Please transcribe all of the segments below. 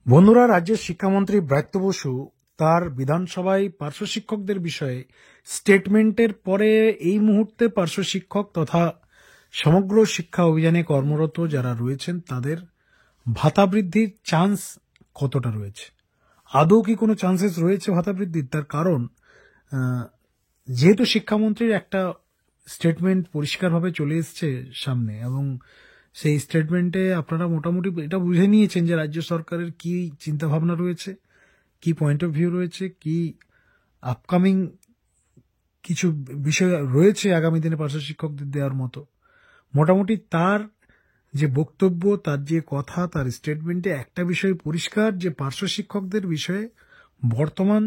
বন্ধুরা, রাজ্যের শিক্ষামন্ত্রী ব্রাত্য বসু তার বিধানসভায় পার্শ্ব শিক্ষকদের বিষয়ে স্টেটমেন্টের পরে এই মুহূর্তে পার্শ্ব শিক্ষক তথা সমগ্র শিক্ষা অভিযানে কর্মরত যারা রয়েছেন তাদের ভাতা বৃদ্ধির চান্স কতটা রয়েছে, আদৌ কি কোনো চান্সেস রয়েছে ভাতা বৃদ্ধির? তার কারণ যেহেতু শিক্ষামন্ত্রীর একটা স্টেটমেন্ট পরিষ্কারভাবে চলে এসছে সামনে, এবং সেই স্টেটমেন্টে আপনারা মোটামুটি এটা বুঝে নিয়েছেন যে রাজ্য সরকারের কি চিন্তাভাবনা রয়েছে, কি পয়েন্ট অফ ভিউ রয়েছে, কি আপকামিং কিছু বিষয় রয়েছে আগামী দিনে পার্শ্ব শিক্ষকদের দেওয়ার মতো। মোটামুটি তার যে বক্তব্য, তার যে কথা, তার স্টেটমেন্টে একটা বিষয় পরিষ্কার যে পার্শ্ব শিক্ষকদের বিষয়ে বর্তমান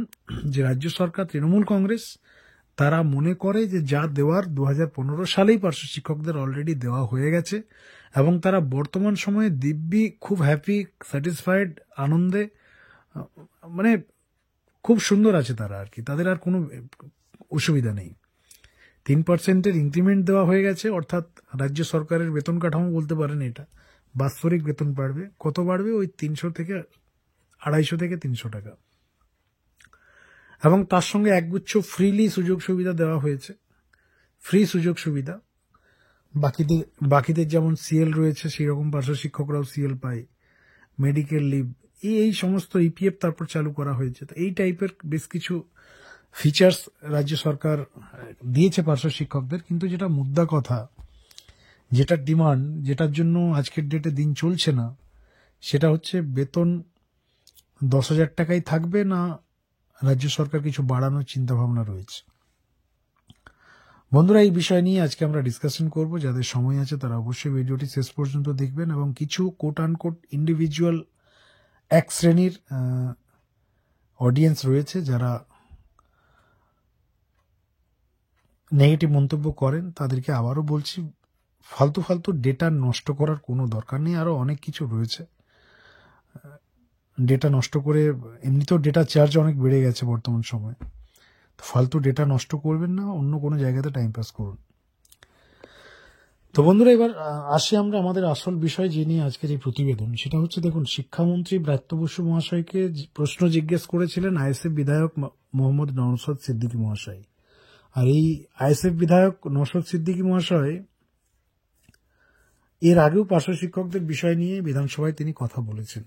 যে রাজ্য সরকার তৃণমূল কংগ্রেস তারা মনে করে যে যা দেওয়ার 2015 সালেই পার্শ্ব শিক্ষকদের অলরেডি দেওয়া হয়ে গেছে, এবং তারা বর্তমান সময়ে দিব্যি খুব হ্যাপি, স্যাটিসফাইড, আনন্দে, মানে খুব সুন্দর আছে তারা আর কি, তাদের আর কোনো অসুবিধা নেই। 3% ইনক্রিমেন্ট দেওয়া হয়ে গেছে, অর্থাৎ রাজ্য সরকারের বেতন কাঠামো বলতে পারেন এটা, বাৎসরিক বেতন বাড়বে। কত বাড়বে? ওই 250 থেকে 300 টাকা, এবং তার সঙ্গে একগুচ্ছ ফ্রিলি সুযোগ সুবিধা দেওয়া হয়েছে, ফ্রি সুযোগ সুবিধা। বাকিদের যেমন সিএল রয়েছে সেই রকম পার্শ্ব শিক্ষকরাও সিএল পায়, মেডিকেল লিভ, এই সমস্ত ইপিএফ তারপর চালু করা হয়েছে। তো এই টাইপের বেশ কিছু ফিচার্স রাজ্য সরকার দিয়েছে পার্শ্ব শিক্ষকদের। কিন্তু যেটা মুদ্রা কথা, যেটা ডিমান্ড, যেটার জন্য আজকের ডেটে দিন চলছে না, সেটা হচ্ছে বেতন 10,000 টাকাই থাকবে না রাজ্য সরকার কিছু বাড়ানোর চিন্তা ভাবনা রয়েছে। বন্ধুরা, এই বিষয় নিয়ে আজকে আমরা ডিসকাশন করব। যাদের সময় আছে তারা অবশ্যই ভিডিওটি শেষ পর্যন্ত দেখবেন, এবং কিছু কোট আনকোট ইন্ডিভিজুয়াল এক শ্রেণীর অডিয়েন্স রয়েছে যারা নেগেটিভ মন্তব্য করেন, তাদেরকে আবারও বলছি, ফালতু ফালতু ডেটা নষ্ট করার কোনো দরকার নেই। আরও অনেক কিছু রয়েছে, ডেটা নষ্ট করে এমনিতেও ডেটা চার্জ অনেক বেড়ে গেছে বর্তমান সময়ে, তো ফালতু ডেটা নষ্ট করবেন না, অন্য কোনো জায়গাতে টাইম পাস করুন। তো বন্ধুরা, এবার আসি আমরা আমাদের আসল বিষয় যে নিয়ে আজকের এই প্রতিবেদন। সেটা হচ্ছে, দেখুন, শিক্ষামন্ত্রী ব্রাত্য বসু মহাশয়কে প্রশ্ন জিজ্ঞেস করেছিলেন আইএসএফ বিধায়ক মোহাম্মদ নওশাদ সিদ্দিকী মহাশয়। আর এই আইএসএফ বিধায়ক নওশাদ সিদ্দিকী মহাশয় এর আগেও পার্শ্ব শিক্ষকদের বিষয় নিয়ে বিধানসভায় তিনি কথা বলেছেন।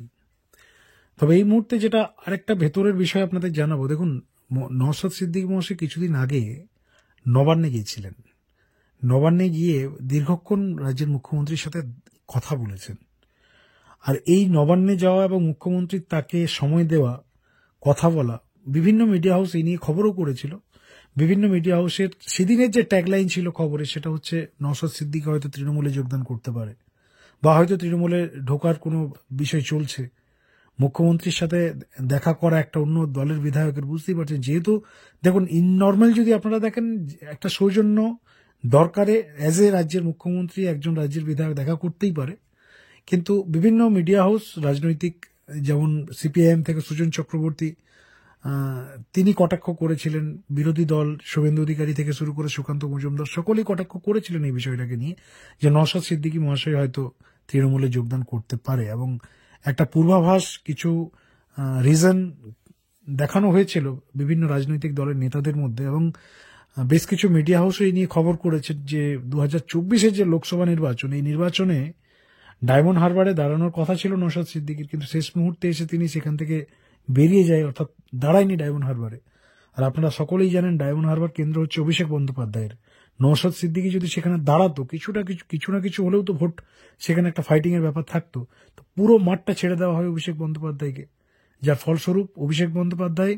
তবে এই মুহূর্তে যেটা আরেকটা ভেতরের বিষয় আপনাদের জানাবো, দেখুন, নওশাদ সিদ্দিকী মহাশয় কিছুদিন আগে নবান্নে গিয়েছিলেন। নবান্নে গিয়ে দীর্ঘক্ষণ রাজ্যের মুখ্যমন্ত্রীর সাথে কথা বলেছেন। আর এই নবান্নে যাওয়া এবং মুখ্যমন্ত্রীর তাকে সময় দেওয়া, কথা বলা, বিভিন্ন মিডিয়া হাউস এই নিয়ে খবরও করেছিল। বিভিন্ন মিডিয়া হাউসের সেদিনের যে ট্যাগলাইন ছিল খবরে, সেটা হচ্ছে নওশাদ সিদ্দিকী হয়তো তৃণমূলে যোগদান করতে পারে, বা হয়তো তৃণমূলে ঢোকার কোনো বিষয় চলছে। মুখ্যমন্ত্রীর সাথে দেখা করা একটা অন্য দলের বিধায়কের, বুঝতেই পারছেন, যেহেতু দেখুন, ইননর্মাল যদি আপনারা দেখেন, একটা সৌজন্য দরকারে অ্যাজ এ রাজ্যের মুখ্যমন্ত্রী একজন রাজ্যের বিধায়ক দেখা করতেই পারে। কিন্তু বিভিন্ন মিডিয়া হাউস, রাজনৈতিক, যেমন সিপিআইএম থেকে সুজন চক্রবর্তী, তিনি কটাক্ষ করেছিলেন, বিরোধী দল শুভেন্দু অধিকারী থেকে শুরু করে সুকান্ত মজুমদার সকলেই কটাক্ষ করেছিলেন এই বিষয়টাকে নিয়ে, যে নওশাদ সিদ্দিকী মহাশয় হয়তো তৃণমূলে যোগদান করতে পারে, এবং একটা পূর্বাভাস, কিছু রিজন দেখানো হয়েছিল বিভিন্ন রাজনৈতিক দলের নেতাদের মধ্যে, এবং বেশ কিছু মিডিয়া হাউসও এই নিয়ে খবর করেছে যে 2024-এর যে লোকসভা নির্বাচন, এই নির্বাচনে ডায়মন্ড হারবারে দাঁড়ানোর কথা ছিল নওশাদ সিদ্দিকীর, কিন্তু শেষ মুহূর্তে এসে তিনি সেখান থেকে বেরিয়ে যায়, অর্থাৎ দাঁড়ায়নি ডায়মন্ড হারবারে। আর আপনারা সকলেই জানেন ডায়মন্ড হারবার কেন্দ্র হচ্ছে অভিষেক বন্দ্যোপাধ্যায়ের। নওশাদ সিদ্দিকী যদি সেখানে দাঁড়াতো, কিছু না কিছু হলেও তো ভোট, সেখানে একটা ফাইটিং এর ব্যাপার থাকতো। তো পুরো মাঠটা ছেড়ে দেওয়া হয় অভিষেক বন্দ্যোপাধ্যায়কে, যার ফলস্বরূপ অভিষেক বন্দ্যোপাধ্যায়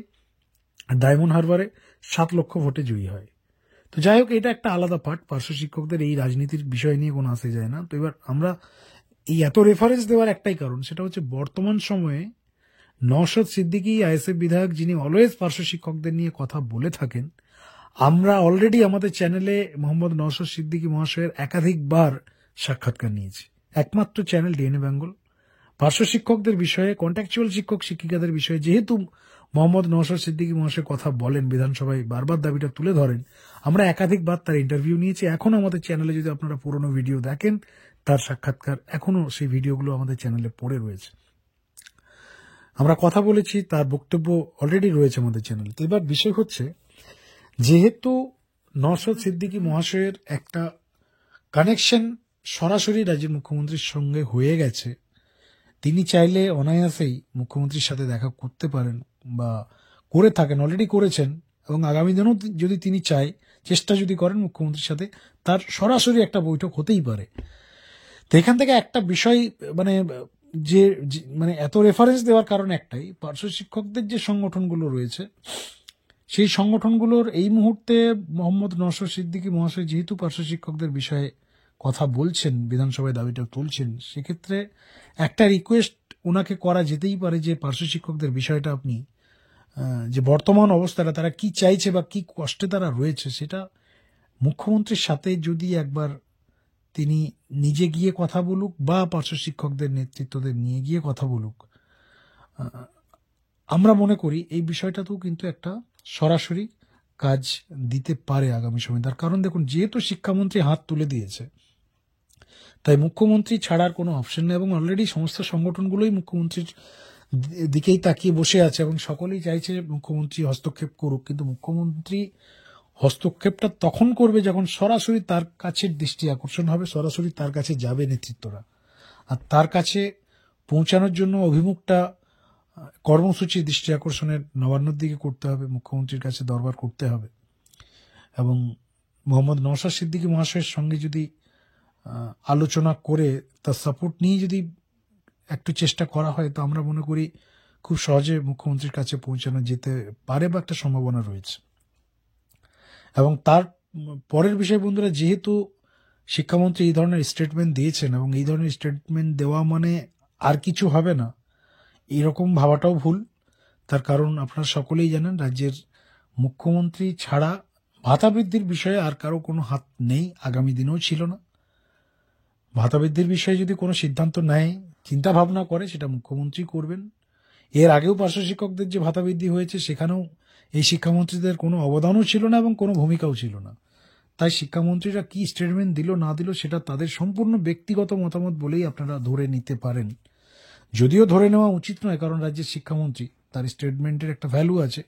ডায়মন্ড হারবারে 7 লক্ষ ভোটে জয়ী হয়। তো যাই হোক, এটা একটা আলাদা পার্ট, পার্শ্ব শিক্ষকদের এই রাজনীতির বিষয় নিয়ে কোনো আসে যায় না। তো এবার আমরা এই এত রেফারেন্স দেওয়ার একটাই কারণ, সেটা হচ্ছে বর্তমান সময়ে নওশাদ সিদ্দিকী আইএসএফ বিধায়ক, যিনি অলওয়েজ পার্শ্ব শিক্ষকদের নিয়ে কথা বলে থাকেন। আমরা অলরেডি আমাদের চ্যানেলে মোহাম্মদ নওশাদ সিদ্দিকী মহাশয়ের একাধিকবার সাক্ষাৎকার নিয়েছি। একমাত্র চ্যানেল ডিএনএ বেঙ্গল পার্শ্ব শিক্ষকদের বিষয়ে, কন্ট্রাকচুয়াল শিক্ষক শিক্ষিকাদের বিষয়ে যেহেতু মোহাম্মদ নওশাদ সিদ্দিকী মহাশয় কথা বলেন, বিধানসভায় বারবার দাবিটা তুলে ধরেন, আমরা একাধিকবার তার ইন্টারভিউ নিয়েছি। এখন আমাদের চ্যানেলে যদি আপনারা পুরনো ভিডিও দেখেন, তার সাক্ষাৎকার এখনো সেই ভিডিওগুলো আমাদের চ্যানেলে পড়ে রয়েছে। আমরা কথা বলেছি, তার বক্তব্য অলরেডি রয়েছে আমাদের চ্যানেল। তো এবার বিষয় হচ্ছে, যেহেতু নওশাদ সিদ্দিকী মহাশয়ের একটা কানেকশন সরাসরি রাজ্যের মুখ্যমন্ত্রীর সঙ্গে হয়ে গেছে, তিনি চাইলে অনায়াসেই মুখ্যমন্ত্রীর সাথে দেখা করতে পারেন বা করে থাকেন, অলরেডি করেছেন, এবং আগামী দিনেও যদি তিনি চেষ্টা যদি করেন মুখ্যমন্ত্রীর সাথে, তার সরাসরি একটা বৈঠক হতেই পারে। তো এখান থেকে একটা বিষয় মানে মানে এত রেফারেন্স দেওয়ার কারণ একটাই, পার্শ্ব শিক্ষকদের যে সংগঠনগুলো রয়েছে সেই সংগঠনগুলোর এই মুহূর্তে মোহাম্মদ নওশাদ সিদ্দিকী মহাশয় যেহেতু পার্শ্ব শিক্ষকদের বিষয়ে কথা বলছেন, বিধানসভায় দাবিটা তুলছেন, সেক্ষেত্রে একটা রিকোয়েস্ট ওনাকে করা যেতেই পারে যে পার্শ্ব শিক্ষকদের বিষয়টা আপনি যে বর্তমান অবস্থাটা তারা কি চাইছে বা কি কষ্টে তারা রয়েছে, সেটা মুখ্যমন্ত্রীর সাথে যদি একবার তিনি নিজে গিয়ে কথা বলুক বা পার্শ্ব শিক্ষকদের নেতৃত্বদের নিয়ে গিয়ে কথা বলুক, আমরা মনে করি এই বিষয়টাতেও কিন্তু একটা সরাসরি কাজ দিতে পারে আগামী সময়। তার কারণ দেখুন, যেহেতু শিক্ষামন্ত্রী হাত তুলে দিয়েছে, তাই মুখ্যমন্ত্রী ছাড়ার কোনো অপশন নেই, এবং অলরেডি সমস্ত সংগঠনগুলোই মুখ্যমন্ত্রীর দিকেই তাকিয়ে বসে আছে এবং সকলেই চাইছে মুখ্যমন্ত্রী হস্তক্ষেপ করুক। কিন্তু মুখ্যমন্ত্রী হস্তক্ষেপটা তখন করবে যখন সরাসরি তার কাছে দৃষ্টি আকর্ষণ হবে, সরাসরি তার কাছে যাবে নেতৃত্বরা, আর তার কাছে পৌঁছানোর জন্য অভিমুখটা কর্মসূচি দৃষ্টি আকর্ষণের নবান্নর দিকে করতে হবে, মুখ্যমন্ত্রীর কাছে দরবার করতে হবে। এবং মোহাম্মদ নওশাদ সিদ্দিকী মহাশয়ের সঙ্গে যদি আলোচনা করে তার সাপোর্ট নিয়ে যদি একটু চেষ্টা করা হয়, তো আমরা মনে করি খুব সহজে মুখ্যমন্ত্রীর কাছে পৌঁছানো যেতে পারে বা একটা সম্ভাবনা রয়েছে। এবং তার পরের বিষয় বন্ধুরা, যেহেতু শিক্ষামন্ত্রী এই ধরনের স্টেটমেন্ট দিয়েছেন এবং এই ধরনের স্টেটমেন্ট দেওয়া মানে আর কিছু হবে না, এরকম ভাবাটাও ভুল। তার কারণ আপনারা সকলেই জানেন, রাজ্যের মুখ্যমন্ত্রী ছাড়া ভাতা বৃদ্ধির বিষয়ে আর কারো কোনো হাত নেই, আগামী দিনেও ছিল না। ভাতা বৃদ্ধির বিষয়ে যদি কোনো সিদ্ধান্ত নেয়, চিন্তা ভাবনা করে, সেটা মুখ্যমন্ত্রী করবেন। এর আগেও পার্শ্ব শিক্ষকদের যে ভাতা বৃদ্ধি হয়েছে, সেখানেও এই শিক্ষামন্ত্রীদের কোনো অবদানও ছিল না এবং কোনো ভূমিকাও ছিল না। তাই শিক্ষামন্ত্রীরা কি স্টেটমেন্ট দিল না দিল, সেটা তাদের সম্পূর্ণ ব্যক্তিগত মতামত বলেই আপনারা ধরে নিতে পারেন। যদিও ধরে নেওয়া উচিত নয়, কারণ রাজ্যের শিক্ষামন্ত্রী, তার স্টেটমেন্টের একটা ভ্যালু আছে।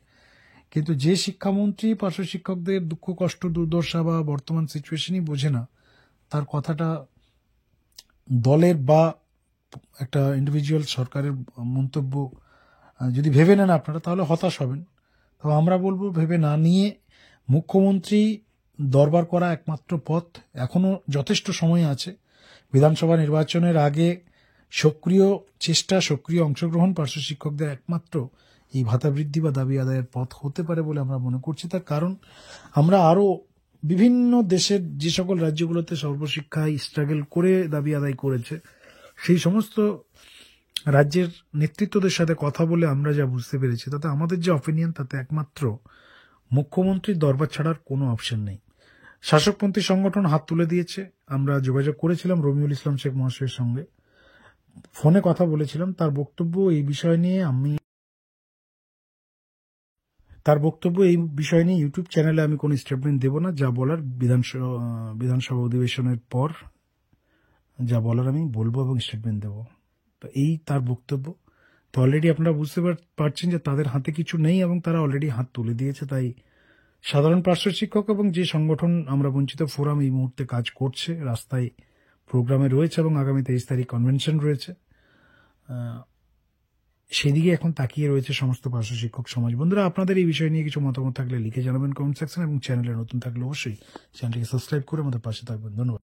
কিন্তু যে শিক্ষামন্ত্রী পার্শ্ব শিক্ষকদের দুঃখ কষ্ট দুর্দশা বা বর্তমান সিচুয়েশনই বোঝে না, তার কথাটা দলের বা একটা ইন্ডিভিজুয়াল সরকারের মন্তব্য যদি ভেবে নেন আপনারা, তাহলে হতাশ হবেন। তো আমরা বলবো, ভেবে না নিয়ে মুখ্যমন্ত্রী দরবার করা একমাত্র পথ। এখনো যথেষ্ট সময় আছে। বিধানসভা নির্বাচনের আগে সক্রিয় অংশগ্রহণ পার্শ্ব শিক্ষকদের একমাত্র এই ভাতা বৃদ্ধি বা দাবি আদায়ের পথ হতে পারে বলে আমরা মনে করছি। তার কারণ আমরা আরো বিভিন্ন দেশের যে সকল রাজ্যগুলোতে সর্বশিক্ষায় স্ট্রাগল করে দাবি আদায় করেছে, সেই সমস্ত রাজ্যের নেতৃত্বদের সাথে কথা বলে আমরা যা বুঝতে পেরেছি, তাতে আমাদের যে অপিনিয়ন, তাতে একমাত্র মুখ্যমন্ত্রীর দরবার ছাড়ার কোনো অপশন নেই। শাসকপন্থী সংগঠন হাত তুলে দিয়েছে। আমরা যোগাযোগ করেছিলাম রবিউল ইসলাম শেখ মহাশয়ের সঙ্গে, ফোনে কথা বলেছিলাম। তার বক্তব্য এই বিষয় নিয়ে ইউটিউব চ্যানেলে আমি কোনো স্টেটমেন্ট দেব না। যা বলার বিধানসভা অধিবেশনের পর যা বলার আমি বলবো এবং স্টেটমেন্ট দেব। তো এই তার বক্তব্য। তো অলরেডি আপনারা বুঝতে পারছেন যে তাদের হাতে কিছু নেই এবং তারা অলরেডি হাত তুলে দিয়েছে। তাই সাধারণ পার্শ্ব শিক্ষক এবং যে সংগঠন আমরা বঞ্চিত ফোরাম এই মুহূর্তে কাজ করছে, রাস্তায় প্রোগ্রামে রয়েছে এবং আগামী 23 তারিখ কনভেনশন রয়েছে, সেদিকে এখন তাকিয়ে রয়েছে সমস্ত পার্শ্ব শিক্ষক সমাজ। বন্ধুরা, আপনাদের এই বিষয় নিয়ে কিছু মতামত থাকলে লিখে জানাবেন কমেন্ট সেকশন, এবং চ্যানেলে নতুন থাকলে অবশ্যই চ্যানেলটিকে সাবস্ক্রাইব করে আমাদের পাশে থাকবেন। ধন্যবাদ।